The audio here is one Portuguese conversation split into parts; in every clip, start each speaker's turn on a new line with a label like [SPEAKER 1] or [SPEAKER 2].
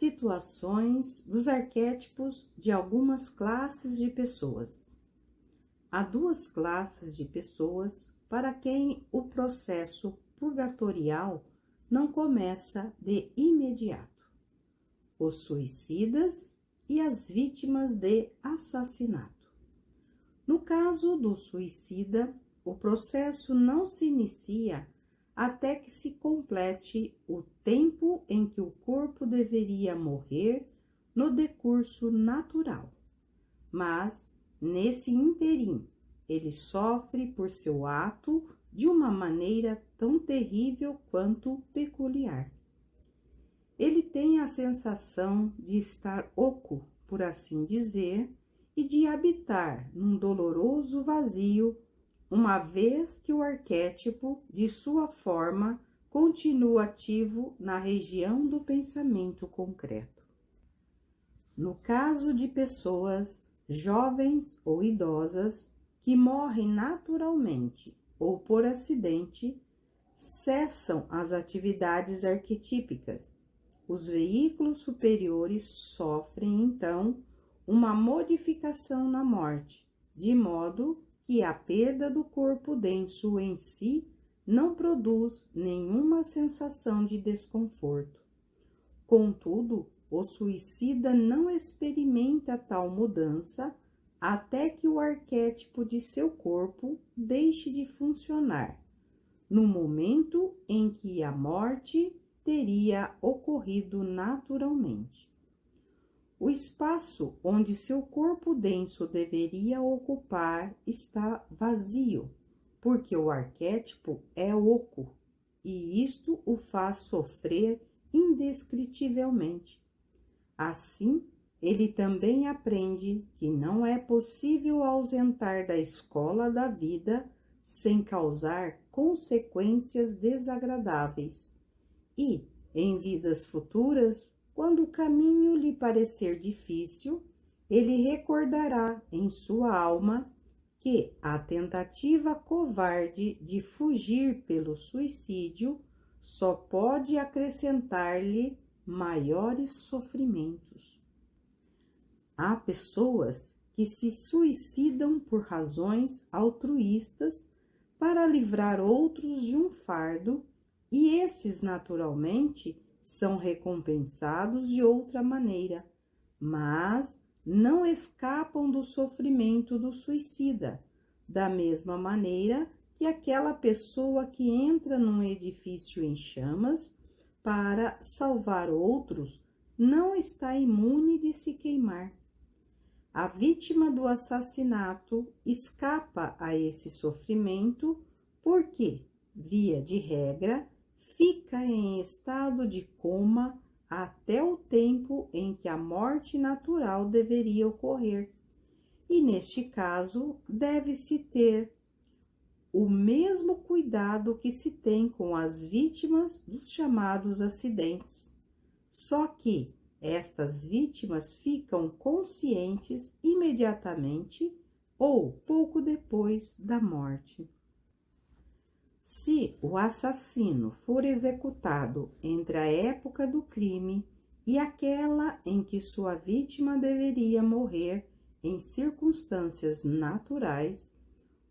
[SPEAKER 1] Situações dos arquétipos de algumas classes de pessoas. Há duas classes de pessoas para quem o processo purgatorial não começa de imediato: os suicidas e as vítimas de assassinato. No caso do suicida, o processo não se inicia até que se complete o tempo em que o corpo deveria morrer no decurso natural. Mas, nesse ínterim, ele sofre por seu ato de uma maneira tão terrível quanto peculiar. Ele tem a sensação de estar oco, por assim dizer, e de habitar num doloroso vazio, uma vez que o arquétipo de sua forma continua ativo na região do pensamento concreto. No caso de pessoas jovens ou idosas que morrem naturalmente ou por acidente, cessam as atividades arquetípicas. Os veículos superiores sofrem, então, uma modificação na morte, de modo que a perda do corpo denso em si não produz nenhuma sensação de desconforto. Contudo, o suicida não experimenta tal mudança até que o arquétipo de seu corpo deixe de funcionar, no momento em que a morte teria ocorrido naturalmente. O espaço onde seu corpo denso deveria ocupar está vazio, porque o arquétipo é oco, e isto o faz sofrer indescritivelmente. Assim, ele também aprende que não é possível ausentar da escola da vida sem causar consequências desagradáveis. E, em vidas futuras, quando o caminho lhe parecer difícil, ele recordará em sua alma que a tentativa covarde de fugir pelo suicídio só pode acrescentar-lhe maiores sofrimentos. Há pessoas que se suicidam por razões altruístas para livrar outros de um fardo, e esses, naturalmente, são recompensados de outra maneira, mas não escapam do sofrimento do suicida, da mesma maneira que aquela pessoa que entra num edifício em chamas para salvar outros não está imune de se queimar. A vítima do assassinato escapa a esse sofrimento porque, via de regra, fica em estado de coma até o tempo em que a morte natural deveria ocorrer. E, neste caso, deve-se ter o mesmo cuidado que se tem com as vítimas dos chamados acidentes. Só que estas vítimas ficam conscientes imediatamente ou pouco depois da morte. Se o assassino for executado entre a época do crime e aquela em que sua vítima deveria morrer em circunstâncias naturais,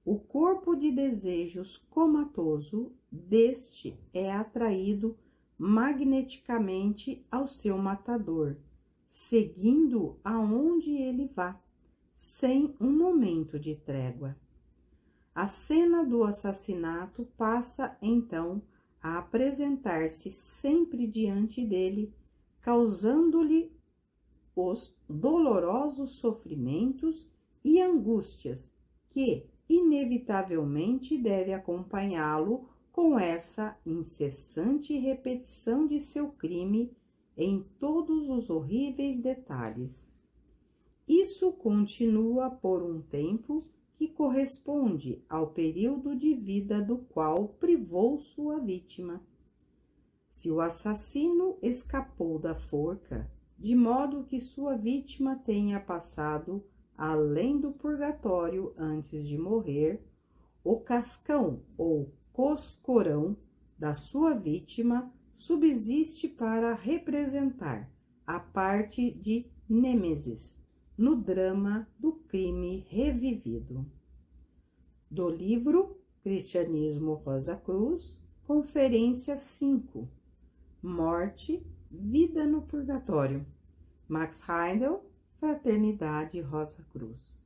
[SPEAKER 1] o corpo de desejos comatoso deste é atraído magneticamente ao seu matador, seguindo aonde ele vá, sem um momento de trégua. A cena do assassinato passa, então, a apresentar-se sempre diante dele, causando-lhe os dolorosos sofrimentos e angústias que, inevitavelmente, deve acompanhá-lo com essa incessante repetição de seu crime em todos os horríveis detalhes. Isso continua por um tempo que corresponde ao período de vida do qual privou sua vítima. Se o assassino escapou da forca, de modo que sua vítima tenha passado além do purgatório antes de morrer, o cascão ou coscorão da sua vítima subsiste para representar a parte de Nêmesis, no drama do crime revivido. Do livro Cristianismo Rosa Cruz, Conferência 5, Morte, Vida no Purgatório, Max Heindel, Fraternidade Rosa Cruz.